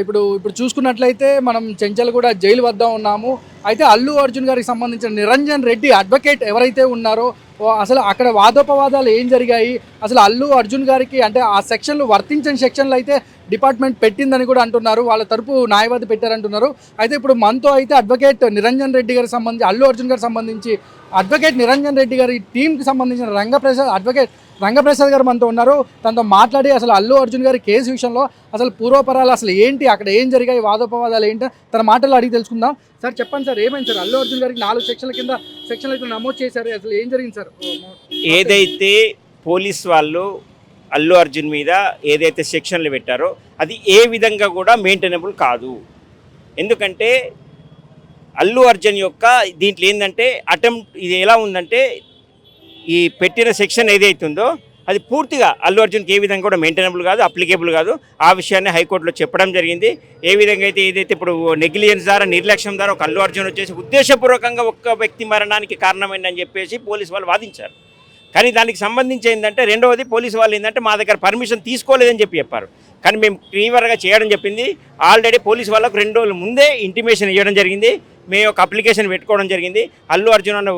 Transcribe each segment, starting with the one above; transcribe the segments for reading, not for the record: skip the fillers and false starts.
ఇప్పుడు ఇప్పుడు చూసుకున్నట్లయితే మనం చెంచల్గూడ జైలు వద్ద ఉన్నాము. అయితే అల్లు అర్జున్ గారికి సంబంధించిన నిరంజన్ రెడ్డి అడ్వకేట్ ఎవరైతే ఉన్నారో అసలు అక్కడ వాదోపవాదాలు ఏం జరిగాయి? అసలు అల్లు అర్జున్ గారికి అంటే ఆ సెక్షన్‌లు వర్తించని సెక్షన్‌లు అయితే డిపార్ట్‌మెంట్ పెట్టిందని కూడా అంటున్నారు. వాళ్ళ తరపు న్యాయవాది పెట్టారంటున్నారు. అయితే ఇప్పుడు మనతో అయితే అడ్వకేట్ నిరంజన్ రెడ్డి గారికి సంబంధించి అల్లు అర్జున్ గారికి సంబంధించి అడ్వకేట్ నిరంజన్ రెడ్డి గారి టీమ్‌కి సంబంధించిన రంగప్రసాద్ గారు మనతో ఉన్నారు. తనతో మాట్లాడి అసలు అల్లు అర్జున్ గారి కేసు విషయంలో అసలు పూర్వపరాలు అసలు ఏంటి, అక్కడ ఏం జరిగాయి, వాదోపవాదాలు ఏంటి తన మాటల్లో అడిగి తెలుసుకుందాం. సార్ చెప్పండి సార్, ఏమైంది సార్? అల్లు అర్జున్ గారికి 4 సెక్షన్ల కింద సెక్షన్లు అయితే నమోదు చేశారు. అసలు ఏం జరిగింది సార్? ఏదైతే పోలీస్ వాళ్ళు అల్లు అర్జున్ మీద ఏదైతే సెక్షన్లు పెట్టారో అది ఏ విధంగా కూడా మెయింటైనబుల్ కాదు. ఎందుకంటే అల్లు అర్జున్ యొక్క దీంట్లో ఏంటంటే ఇది ఎలా ఉందంటే ఈ పెట్టిన సెక్షన్ ఏదైతుందో అది పూర్తిగా అల్లు అర్జున్కి ఏ విధంగా కూడా మెయింటైనబుల్ కాదు, అప్లికేబుల్ కాదు. ఆ విషయాన్ని హైకోర్టులో చెప్పడం జరిగింది. ఏ విధంగా అయితే ఏదైతే ఇప్పుడు నెగ్లిజెన్స్ ద్వారా, నిర్లక్ష్యం ద్వారా ఒక అల్లు అర్జున్ వచ్చేసి ఉద్దేశపూర్వకంగా ఒక్క వ్యక్తి మరణానికి కారణమైందని చెప్పేసి పోలీసు వాళ్ళు వాదించారు. కానీ దానికి సంబంధించి ఏంటంటే రెండవది పోలీసు వాళ్ళు ఏంటంటే మా దగ్గర పర్మిషన్ తీసుకోలేదని చెప్పారు. కానీ మేము క్లియర్గా చేయడం చెప్పింది. ఆల్రెడీ పోలీసు వాళ్ళకు 2 రోజుల ముందే ఇంటిమేషన్ ఇవ్వడం జరిగింది. మేము ఒక అప్లికేషన్ పెట్టుకోవడం జరిగింది. అల్లు అర్జున్ అన్న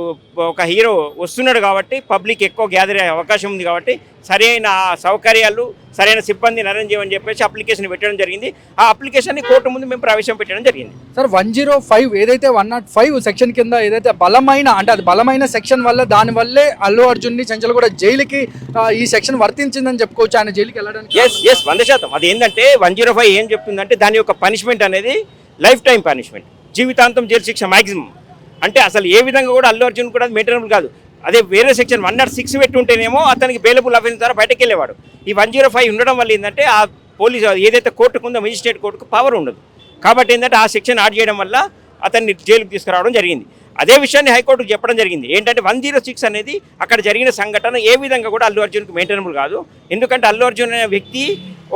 ఒక హీరో వస్తున్నాడు కాబట్టి పబ్లిక్ ఎక్కువ గ్యాదర్ అయ్యే అవకాశం ఉంది కాబట్టి సరైన సౌకర్యాలు, సరైన సిబ్బందిని అరేంజ్ చేయమని చెప్పేసి అప్లికేషన్ పెట్టడం జరిగింది. ఆ అప్లికేషన్ని కోర్టు ముందు మేము ప్రవేశపెట్టడం జరిగింది. సార్ 105 ఏదైతే 105 సెక్షన్ కింద ఏదైతే బలమైన అంటే అది బలమైన సెక్షన్ వల్ల దానివల్లే అల్లు అర్జున్ని చెంచల్గూడ జైలుకి ఈ సెక్షన్ వర్తించిందని చెప్పుకోవచ్చు. ఆయన జైలుకి వెళ్ళడానికి 100%. అది ఏంటంటే 105 ఏం చెప్తుందంటే దాని యొక్క పనిష్మెంట్ అనేది లైఫ్ టైం పనిష్మెంట్, జీవితాంతం జైలు శిక్ష మ్యాక్సిమం. అంటే అసలు ఏ విధంగా కూడా అల్లు అర్జున్ కూడా మెయింటైనబుల్ కాదు. అదే వేరే సెక్షన్ 106 పెట్టి ఉంటేనేమో అతనికి బెయిలబుల్ అఫెన్స్ ద్వారా బయటకు వెళ్ళేవాడు. ఈ 105 ఉండడం వల్ల ఏంటంటే ఆ పోలీసు ఏదైతే కోర్టుకు ఉందో మెజిస్ట్రేట్ కోర్టుకు పవర్ ఉండదు. కాబట్టి ఏంటంటే ఆ సెక్షన్ యాడ్ చేయడం వల్ల అతన్ని జైలుకు తీసుకురావడం జరిగింది. అదే విషయాన్ని హైకోర్టుకు చెప్పడం జరిగింది. ఏంటంటే 106 అనేది అక్కడ జరిగిన సంఘటన ఏ విధంగా కూడా అల్లు అర్జున్కి మెయింటైనబుల్ కాదు. ఎందుకంటే అల్లు అర్జున్ అనే వ్యక్తి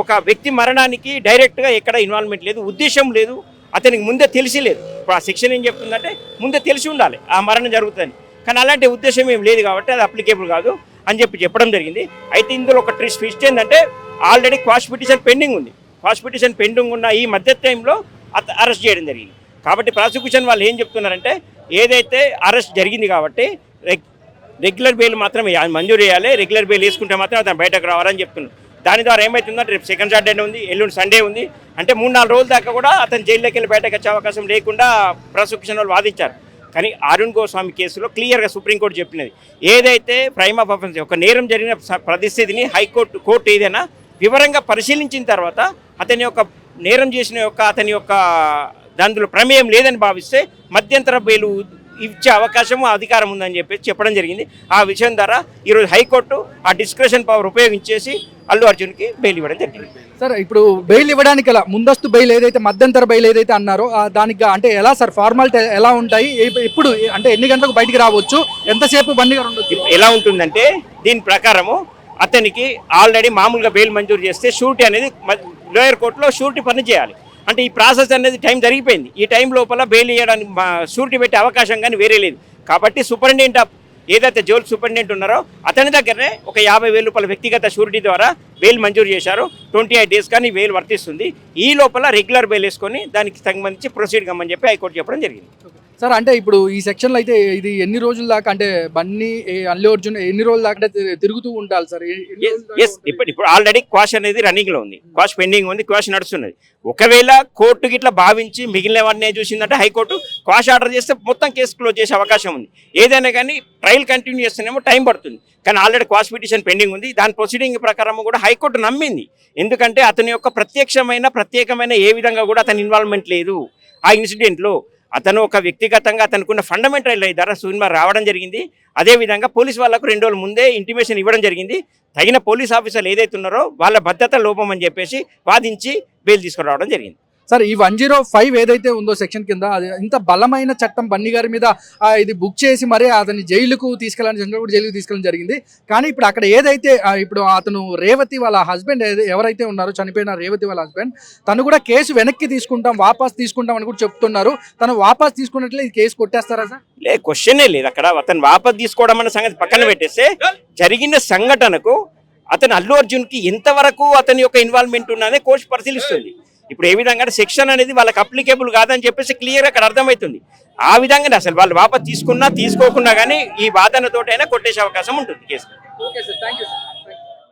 ఒక వ్యక్తి మరణానికి డైరెక్ట్గా ఎక్కడ ఇన్వాల్వ్మెంట్ లేదు, ఉద్దేశం లేదు, అతనికి ముందే తెలిసి లేదు. ఇప్పుడు ఆ సెక్షన్ ఏం చెప్తుందంటే ముందే తెలిసి ఉండాలి ఆ మరణం జరుగుతుందని. కానీ అలాంటి ఉద్దేశం ఏం లేదు కాబట్టి అది అప్లికేబుల్ కాదు అని చెప్పడం జరిగింది. అయితే ఇందులో ఒక ట్విస్ట్ ఏంటంటే ఆల్రెడీ క్వాష్ పిటిషన్ పెండింగ్ ఉంది. క్వాష్ పిటిషన్ పెండింగ్ ఉన్న ఈ మధ్య టైంలో అరెస్ట్ చేయడం జరిగింది. కాబట్టి ప్రాసిక్యూషన్ వాళ్ళు ఏం చెప్తున్నారంటే ఏదైతే అరెస్ట్ జరిగింది కాబట్టి రెగ్యులర్ బెయిల్ మాత్రమే మంజూరు చేయాలి, రెగ్యులర్ బెయిల్ వేసుకుంటే మాత్రం అతను బయటకు రావాలని చెప్తున్నారు. దాని ద్వారా ఏమవుతుందంటే రేపు సెకండ్ సాటర్డే ఉంది, ఎల్లుండి సండే ఉంది, అంటే 3-4 రోజుల దాకా కూడా అతను జైల్లోకి వెళ్ళి బయటకు వచ్చే అవకాశం లేకుండా ప్రాసిక్యూషన్ వాళ్ళు వాదించారు. కానీ అరుణ్ గోస్వామి కేసులో క్లియర్గా సుప్రీంకోర్టు చెప్పినది ఏదైతే ప్రైమ్ ఆఫ్ అఫెన్స్ ఒక నేరం జరిగిన పరిస్థితిని కోర్టు ఏదైనా వివరంగా పరిశీలించిన తర్వాత అతని యొక్క నేరం చేసిన అతని యొక్క దాంట్లో ప్రమేయం లేదని భావిస్తే మధ్యంతర బెయిల్ ఇచ్చే అవకాశము అధికారం ఉందని చెప్పడం జరిగింది. ఆ విషయం ద్వారా ఈరోజు హైకోర్టు ఆ డిస్క్రిషన్ పవర్ ఉపయోగించేసి అల్లు అర్జున్కి బెయిల్ ఇవ్వడం జరిగింది. సార్ ఇప్పుడు బెయిల్ ఇవ్వడానికి ఎలా ముందస్తు బెయిల్ ఏదైతే మధ్యంతర బెయిల్ ఏదైతే అన్నారో దానికి అంటే ఎలా సార్ ఫార్మాలిటీ ఎలా ఉంటాయి, ఇప్పుడు అంటే ఎన్ని గంటలకు బయటికి రావచ్చు, ఎంతసేపు బండి ఉండొచ్చు, ఎలా ఉంటుందంటే దీని ప్రకారము అతనికి ఆల్రెడీ మామూలుగా బెయిల్ మంజూరు చేస్తే షూరిటీ అనేది లోయర్ కోర్టులో షూరిటీ పని చేయాలి. అంటే ఈ ప్రాసెస్ అనేది టైం జరిగిపోయింది. ఈ టైం లోపల బెయిల్ ఇవ్వడానికి షూరిటీ పెట్టే అవకాశం కానీ వేరే లేదు. కాబట్టి సూపరింటెండెంట్ ఆఫ్ ఏదైతే జైలు సూపరింటెండెంట్ ఉన్నారో అతని దగ్గరనే ఒక 50,000 రూపాయల వ్యక్తిగత షూరిటీ ద్వారా బెయిల్ మంజూరు చేశారు. 28 డేస్ కానీ బెయిల్ వర్తిస్తుంది. ఈ లోపల రెగ్యులర్ బెయిల్ వేసుకొని దానికి సంబంధించి ప్రొసీడ్ కమ్మని చెప్పి హైకోర్టు చెప్పడం జరిగింది. సార్ అంటే ఇప్పుడు ఈ సెక్షన్లో అయితే ఇది ఎన్ని రోజుల దాకా అంటే అల్లు అర్జున్ ఎన్ని రోజుల దాకా తిరుగుతూ ఉండాలి సార్? ఇప్పుడు ఆల్రెడీ క్వాష్ అనేది రన్నింగ్ లో ఉంది, క్వాష్ పెండింగ్ ఉంది, క్వాష్ నడుస్తున్నది. ఒకవేళ కోర్టు గిట్లా భావించి మిగిలినవన్నీ చూసిందంటే హైకోర్టు క్వాష్ ఆర్డర్ చేస్తే మొత్తం కేసు క్లోజ్ చేసే అవకాశం ఉంది. ఏదైనా కానీ ట్రయల్ కంటిన్యూ చేస్తేనేమో టైం పడుతుంది. కానీ ఆల్రెడీ క్వాష్ పిటిషన్ పెండింగ్ ఉంది. దాని ప్రొసీడింగ్ ప్రకారం కూడా హైకోర్టు నమ్మింది. ఎందుకంటే అతని యొక్క ప్రత్యేకమైన ఏ విధంగా కూడా అతని ఇన్వాల్వ్మెంట్ లేదు ఆ ఇన్సిడెంట్లో. అతను ఒక వ్యక్తిగతంగా అతనుకున్న ఫండమెంటల్ ద్వారా సినిమా రావడం జరిగింది. అదేవిధంగా పోలీసు వాళ్ళకు 2 రోజుల ముందే ఇంటిమేషన్ ఇవ్వడం జరిగింది. తగిన పోలీస్ ఆఫీసర్లు ఏదైతే ఉన్నారో వాళ్ళ భద్రత లోపం అని చెప్పేసి వాదించి బెయిల్ తీసుకురావడం జరిగింది. సార్ ఈ 105 ఏదైతే ఉందో సెక్షన్ కింద అది ఇంత బలమైన చట్టం బన్నీ గారి మీద ఇది బుక్ చేసి మరి అతన్ని జైలుకు తీసుకెళ్ళడం జరిగింది. కానీ ఇప్పుడు అక్కడ ఏదైతే ఇప్పుడు అతను రేవతి వాళ్ళ హస్బెండ్ ఎవరైతే ఉన్నారో చనిపోయిన రేవతి వాళ్ళ హస్బెండ్ తను కూడా కేసు వెనక్కి వాపస్ తీసుకుంటాం అని కూడా చెప్తున్నారు. తను వాపస్ తీసుకున్నట్లే ఈ కేసు కొట్టేస్తారా సార్? క్వశ్చనే లేదు అక్కడ. అతను వాపస్ తీసుకోవడం అన్న సంగతి పక్కన పెట్టేస్తే జరిగిన సంఘటనకు అతను అల్లు అర్జున్కి ఎంతవరకు అతని యొక్క ఇన్వాల్వ్మెంట్ ఉన్నదే కోర్టు పరిశీలిస్తుంది. ఇప్పుడు ఏ విధంగా సెక్షన్ అనేది వాళ్ళకి అప్లికేబుల్ కాదని చెప్పేసి క్లియర్ అక్కడ అర్థమవుతుంది. ఆ విధంగానే అసలు వాళ్ళు వాపస్ తీసుకున్నా తీసుకోకున్నా కానీ ఈ వాదనతోటైనా కొట్టేసే అవకాశం ఉంటుంది case. Okay sir, thank you sir.